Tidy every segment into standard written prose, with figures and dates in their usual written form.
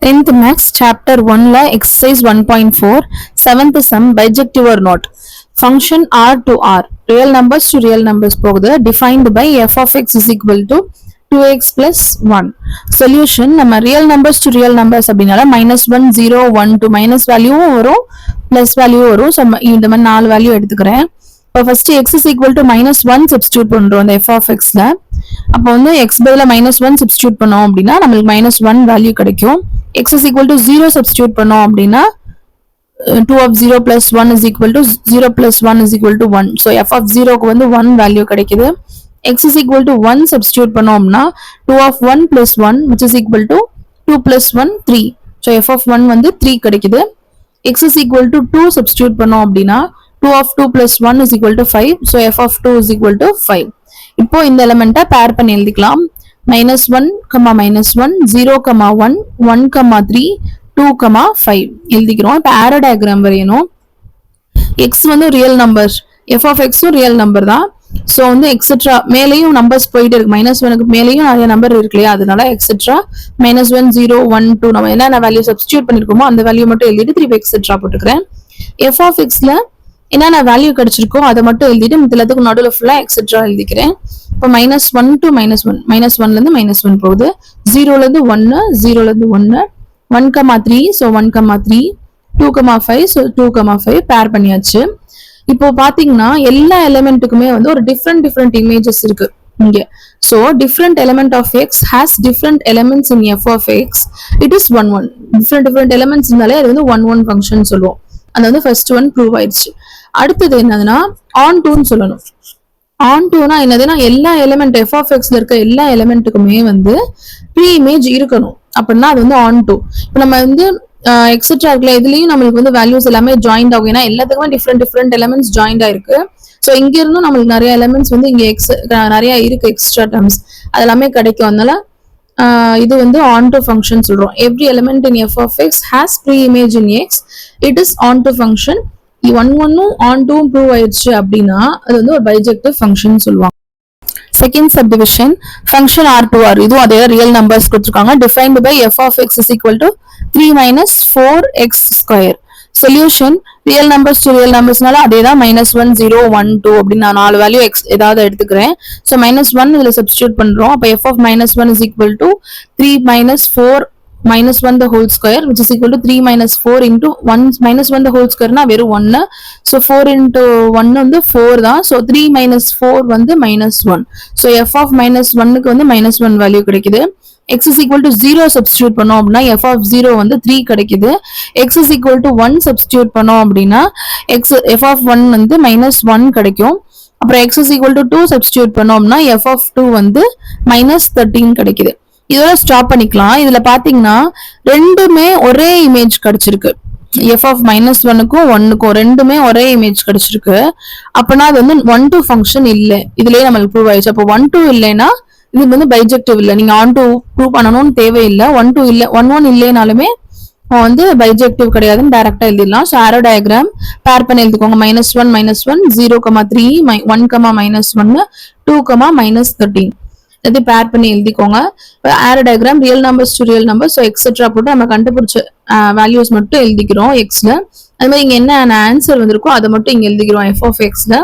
10th Max Chapter 1 la Exercise 1.4 7th Sum Bijective or not. Function R to R, real numbers to real numbers போகுது. Defined by f of x is equal to 2x plus 1. Solution நம்ம real numbers to real numbers அப்படினால -1 0 1 to minus value வரும் plus value வரும். So இந்த மாதிரி 4 value எடுத்துக்கிறேன். இப்போ first x is equal to -1 substitute பண்றோம் அந்த f of x ல. அப்போ வந்து x பதிலா -1 சப்ஸ்டிட்யூட் பண்ணோம் அப்படின்னா நமக்கு -1 வேல்யூ கிடைக்கும். x is equal to 0 substitute பண்ணோம் அப்படின்னா 2 of 0 plus 1 is equal to 0 plus 1 is equal to 1. So f of 0 க்கு வந்து 1 வேல்யூ கிடைக்குது. x is equal to 1 substitute பண்ணோம்னா 2 of 1 plus 1 which is equal to 2 plus 1 3. So f of 1 வந்து 3 கிடைக்குது. x is equal to 2 substitute பண்ணோம் அப்படின்னா 2 of 2 plus 1 is equal to 5. So f of 2 is equal to 5. இப்போ இந்த எலிமெண்ட்டை பேர் பண்ணி எழுதிக்கலாம். -1, -1, 0, 1, 1, 3, 2, 5 எழுதிக்கிறோம். இப்போ ஆரோ டயக்ராம் வரையணும். x வந்து real number, f of x real number தான். ஸோ வந்து எக்ஸெட்ரா மேலேயும் நம்பர்ஸ் போயிட்டு இருக்கு. -1க்கு மேலேயும் நிறைய நம்பர் இருக்கு இல்லையா, அதனால எக்ஸெட்ரா -1 0 1 2 நம்ம என்னென்ன வேல்யூ சப்ஸ்டிட்யூட் பண்ணிருக்கோமோ அந்த வேல்யூ மட்டும் எழுதிட்டு திருப்பி எக்ஸெட்ரா போட்டுக்கிறேன். f of x-ல என்னென்ன வேல்யூ கிடைச்சிருக்கோ அதை மட்டும் எழுதிட்டு மத்த எல்லாத்துக்கும் நடுவில் ஃபுல்லா எக்ஸெட்ரா எழுதிக்கிறேன். இப்போ -1 to -1, -1ல இருந்து -1 போகுது, 0ல இருந்து 1, 0ல இருந்து 1, 1, 3, so 1, 3, 2, 5, so 2, 5 பேர் பண்ணியாச்சு. இப்போ பாத்தீங்கன்னா எல்லா எலிமெண்ட்டுக்குமே வந்து ஒரு டிஃப்ரெண்ட் இமேஜஸ் இருக்கு இங்க. So different element of x has different elements in f of x. It is 1 1. Different elements இருந்தாலே அது வந்து 1 1 ஃபங்க்ஷன் சொல்லுவோம். அது வந்து ஃபர்ஸ்ட் ஒன் ப்ரூவ் ஆயிடுச்சு. அடுத்தது என்னதுன்னா ஆன் டூன்னு சொல்லணும். ஆன் டூனா என்னதுன்னா எல்லா எலிமெண்ட் f of x ல இருக்க எல்லா எலிமெண்ட்டுக்குமே வந்து ப்ரீ இமேஜ் இருக்கணும் அப்படின்னா அது வந்து ஆன் டூ. இப்போ நம்ம வந்து எக்ஸெட்ரா இருக்குல்ல, இதுலயும் நம்மளுக்கு வந்து வேல்யூஸ் எல்லாமே ஜாயிண்ட் ஆகும். ஏன்னா எல்லாத்துக்குமே டிஃப்ரெண்ட் எலிமெண்ட்ஸ் ஜாயிண்ட் ஆயிருக்கு. ஸோ இங்க இருந்தும் நம்மளுக்கு நிறைய எலிமெண்ட்ஸ் வந்து இங்க நிறைய இருக்கு, எக்ஸ்ட்ரா டேர்ம்ஸ் அதெல்லாமே கிடைக்கும். அதனால இது வந்து ஆன் டு ஃபங்க்ஷன் சொல்றோம். Every element in f of x has pre-image in x. It is on to function. 1 1ம் on 2ம் ப்ரூவ் ஆயிடுச்சு அப்படின்னா அது வந்து ஒரு பைஜெக்டிவ் ஃபங்க்ஷன் சொல்லுவாங்க. Second subdivision function R to R, இதுவும் அதே ரியல் நம்பர்ஸ் கொடுத்துருக்காங்க. Defined by f of x is equal to 3 minus 4x square. Solution real numbers to real நம்பர்ஸ்னால அதே தான் -1 0 1 2 அப்படின்னு நான் 4 வேல்யூ x ஏதாவது எடுத்துக்கிறேன். ஸோ -1 இதுல சப்ஸ்டிட்யூட் பண்றோம். அப்போ f of -1 is equal to 3 minus 4 -1 the whole square which is equal to 3 minus 4 into 1 -1 the whole square na வெறும் 1. So 4 into 1 வந்து 4 தான். So 3 minus 4 வந்து -1. So f of -1க்கு வந்து -1 வேல்யூ கிடைக்குது. x is equal to 0 substitute பண்ணோம் அப்படின்னா f of 0 வந்து 3 கிடைக்குது. x is equal to 1 substitute பண்ணோம் அப்படின்னா f of 1 வந்து -1 கிடைக்கும். அப்புறம் x is equal to 2 substitute பண்ணோம்னா f of 2 வந்து -13 கிடைக்குது. இதோட ஸ்டாப் பண்ணிக்கலாம். இதுல பாத்தீங்கன்னா ரெண்டுமே ஒரே இமேஜ் கிடைச்சிருக்கு. f of -1க்கும் 1க்கும் ரெண்டுமே ஒரே இமேஜ் கிடைச்சிருக்கு. அப்பனா அது வந்து 1 2 ஃபங்க்ஷன் இல்ல. இதுலயே நம்மளுக்கு ப்ரூவ் ஆயிடுச்சு. அப்போ 1 2 இல்லைன்னா இது வந்து பைஜெக்டிவ் இல்ல. நீங்க ஆன் 2 ப்ரூவ் பண்ணணும்னு தேவையில்லை. 1 2 இல்ல 1 1 இல்லைனாலுமே வந்து பைஜெக்டிவ் கிடையாதுன்னு டைரக்டா எழுதிடலாம். ஸோ ஆரோ டயக்ராம் பேர் பண்ணி எழுதிக்கோங்க. -1 -1 0, 3 1, -1 2, -13 இது பேர் பண்ணி எழுதிக்கோங்க. Arrow diagram real numbers to real number. So etcetera போட்டு நம்ம கண்டுபிடிச்ச வேல்யூஸ் மட்டும் எழுதிக்கிறோம் எக்ஸ்ல. அது மாதிரி இங்க என்ன ஆன்சர் வந்திருக்கோ அதை மட்டும் இங்க எழுதிக்கிறோம் f of xல.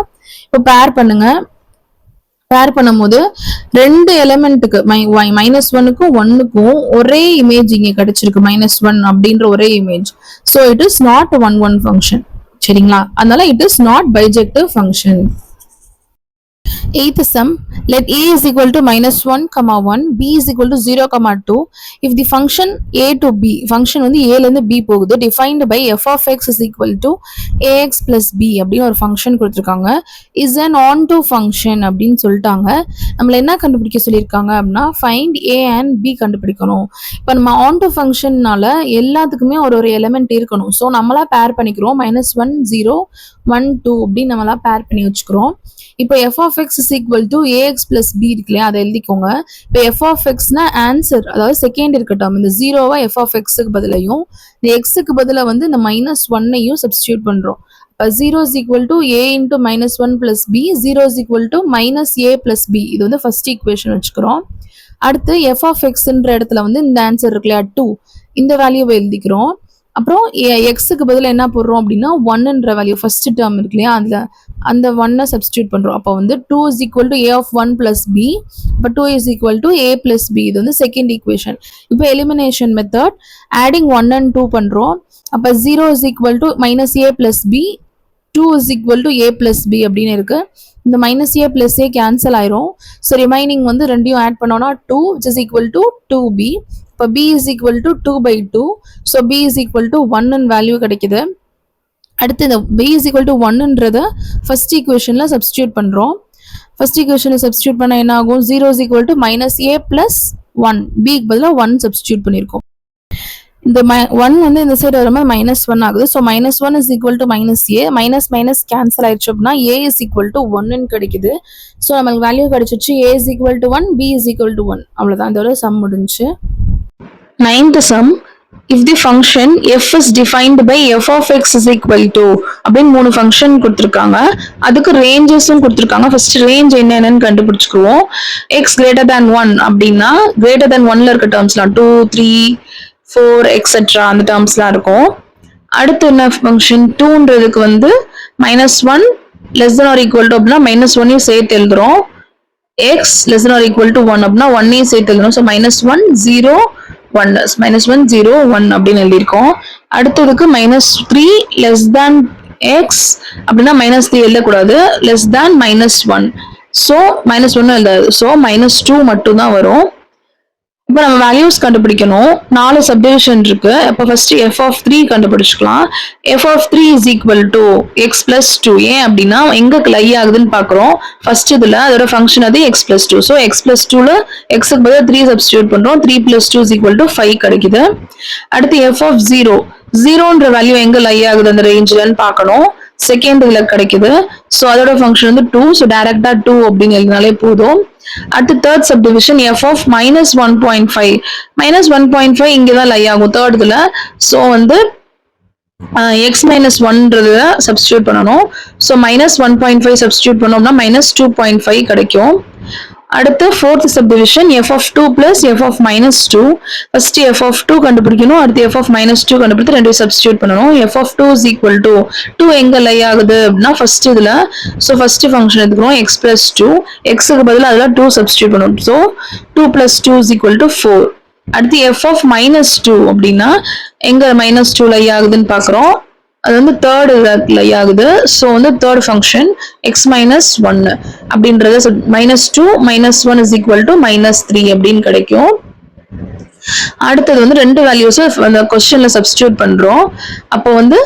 இப்போ பேர் பண்ணுங்க. பேர் பண்ணும்போது ரெண்டு எலிமெண்ட்டுக்கு -1க்கும் 1க்கும் ஒரே இமேஜ் இங்க கிடைச்சிருக்கு. -1 அப்படின்ற ஒரே image. So it is not 1 1 function. சரிங்களா? அதனால it is not bijective function. Eighth sum, let a is equal to -1, 1, b is equal to 0, 2. If the function a to b, function வந்து a ல இருந்து b போகுது, defined by f of x is equal to ax plus b அப்படின்னு ஒரு function கொடுத்துருக்காங்க. is an on to function அப்படின்னு சொல்லிட்டாங்க. நம்மள என்ன கண்டுபிடிக்க சொல்லியிருக்காங்க அப்படின்னா find a and b கண்டுபிடிக்கணும். இப்போ நம்ம on to functionனால எல்லாத்துக்குமே ஒரு எலிமெண்ட் இருக்கணும். ஸோ நம்மளா பேர் பண்ணிக்கிறோம். -1 0 1 2 அப்படின்னு நம்மளா பேர் பண்ணி வச்சுக்கிறோம். இப்போ f of x is equal to ax plus b இருக்குல்லையா, அதை எழுதிக்கோங்க. இப்போ f of x-னா ஆன்சர், அதாவது செகண்ட் இருக்கட்டும். இந்த 0-வை f of x-க்கு பதிலையும் இந்த x-க்கு பதிலாக வந்து இந்த -1-ஐயும் சப்ஸ்டிடியூட் பண்றோம். இப்போ 0 is equal to a into -1 plus b, 0 is equal to -a plus b. இது வந்து ஃபர்ஸ்ட் ஈக்குவேஷன் வச்சுக்கிறோம். அடுத்து f of x ன்ற இடத்துல வந்து இந்த ஆன்சர் இருக்குல்லையா 2, இந்த வேல்யூவை எழுதிக்கிறோம். அப்புறம் எக்ஸுக்கு பதில் என்ன போடுறோம் அப்படின்னா ஒன்னுன்ற வேல்யூ ஃபர்ஸ்ட் டேர்ம் இருக்கு இல்லையா, அதில் அந்த ஒன்னை சப்ஸ்டியூட் பண்ணுறோம். அப்போ வந்து 2 is equal to a of 1 plus b, இப்போ 2 is equal to a plus b. இது வந்து செகண்ட் ஈக்குவேஷன். இப்போ எலிமினேஷன் மெத்தட் ஆடிங் 1 and 2 பண்ணுறோம். அப்போ 0 is equal to minus a plus b, 2 is equal to a plus b அப்படின்னு இருக்கு. இந்த minus A plus A cancel ஆயிரும். ஸோ ரிமைனிங் வந்து ரெண்டையும் ஆட் பண்ணோம்னா 2 which is equal to 2b. இப்போ b is equal to 2/2. So b is equal to 1 value கிடைக்குது. அடுத்து இந்த b is equal to 1ன்றத ஃபர்ஸ்ட் ஈக்குவேஷனில் சப்ஸ்டியூட் பண்ணுறோம். ஃபர்ஸ்ட் ஈக்குவேஷனில் சப்ஸ்டியூட் பண்ண என்ன ஆகும், 0 is equal to minus a plus 1, bக்கு பதிலாக 1 சப்ஸ்டியூட் பண்ணியிருக்கோம். இந்த 1 வந்து இந்த சைடு வரும்போது -1 ஆகுது. So -1 is equal to -a, minus minus cancel ஆயிடுச்சு அப்படின்னா a is equal to 1 கிடைக்குது. ஸோ நம்மளுக்கு வேல்யூ கிடைச்சிச்சு a is equal to 1, b is equal to 1. அவ்வளோதான், இதோட சம் முடிஞ்சு. 9th sum, if the function f is defined by f of x is equal to அப்படின்னு 3 function கொடுத்துருக்காங்க. அதுக்கு ரேஞ்சஸும் கொடுத்துருக்காங்க. ஃபர்ஸ்ட் ரேஞ்ச் என்னன்னு கண்டுபிடிச்சுக்குவோம். x greater than 1 அப்படின்னா greater than 1ல இருக்க டேர்ம்ஸ்லாம் 2, 3, 4 எக்ஸெட்ரா அந்த டேர்ம்ஸ்லாம் இருக்கும். அடுத்து என்ன ஃபங்க்ஷன் 2ன்றதுக்கு வந்து -1 less than or equal to அப்படின்னா -1ஐயும் சேர்த்து எழுதுறோம். x less than or equal to 1 அப்படின்னா 1ஐயும் சேர்த்து எழுதுறோம். ஸோ -1 0 1 -1 0 1 அப்படின்னு எழுதியிருக்கோம். அடுத்ததுக்கு -3 less than x அப்படின்னா -3 எழுதக்கூடாது, less than -1. ஸோ -1 எழுதாது. ஸோ -2 மட்டும் தான் வரும். இப்போ நம்ம வேல்யூஸ் கண்டுபிடிக்கணும். 4 சப்டிவிஷன் இருக்கு. இப்போ first f of 3 கண்டுபிடிச்சுக்கலாம். f of 3 is equal to x plus 2. ஏன் அப்படின்னா எங்க லை ஆகுதுன்னு பாக்குறோம். ஃபர்ஸ்ட் இதுல அதோட ஃபங்க்ஷன் அது x plus 2. So x plus 2ல xக்கு பதிலா 3 சப்ஸ்டியூட் பண்றோம். 3 plus 2 is equal to 5 கிடைக்குது. அடுத்து f of 0, 0ன்ற வேல்யூ எங்க லை ஆகுது அந்த ரேஞ்சிலன்னு பார்க்கணும். செகண்ட் இதுல கிடைக்குது. ஸோ அதோட ஃபங்க்ஷன் வந்து 2. ஸோ டைரக்டா 2 அப்படின்னு எழுதினாலே போதும். அடுத்து தேர்ட் சப்டிவிஷன் f of -1.5. -1.5 இங்கதான் லை ஆகும் தேர்ட் இதுல. ஸோ வந்து x -1ன்றத சப்ஸ்டியூட் பண்ணணும். ஸோ -1.5 சப்ஸ்டியூட் பண்ணோம்னா -2.5 கிடைக்கும். அடுத்து fourth subdivision f of 2 plus f of -2. First f of 2 கண்டுபிடிக்கணும். அடுத்து f of -2 கண்டுபிடித்து ரெண்டையும் சப்ஸ்டியூட் பண்ணணும். f of 2 is equal to 2 எங்க லை ஆகுது அப்படின்னா ஃபர்ஸ்ட் இதுல. ஸோ ஃபர்ஸ்ட் ஃபங்க்ஷன் எடுத்துக்கிறோம் x plus 2. xக்கு பதிலாக அதில் 2 சப்ஸ்டியூட் பண்ணணும். So 2 plus 2 is equal to 4. அடுத்து f of -2 அப்படின்னா எங்க -2 லை ஆகுதுன்னு பாக்குறோம். அது வந்து தேர்ட் லை ஆகுது. ஸோ வந்து தேர்ட் ஃபங்க்ஷன் x -1 அப்படின்றது -2 -1 is equal to -3 அப்படின்னு கிடைக்கும். அடுத்தது வந்து ரெண்டு வேல்யூஸ் அந்த கொஸ்டின்ல சப்ஸ்டியூட் பண்றோம். அப்போ வந்து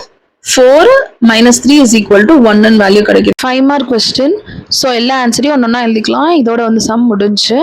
4 -3 is equal to 1 வேல்யூ கிடைக்கும். 5 மார்க் கொஸ்டின். ஸோ எல்லா ஆன்சரையும் ஒன்னொன்னா எழுதிக்கலாம். இதோட வந்து சம் முடிஞ்சு.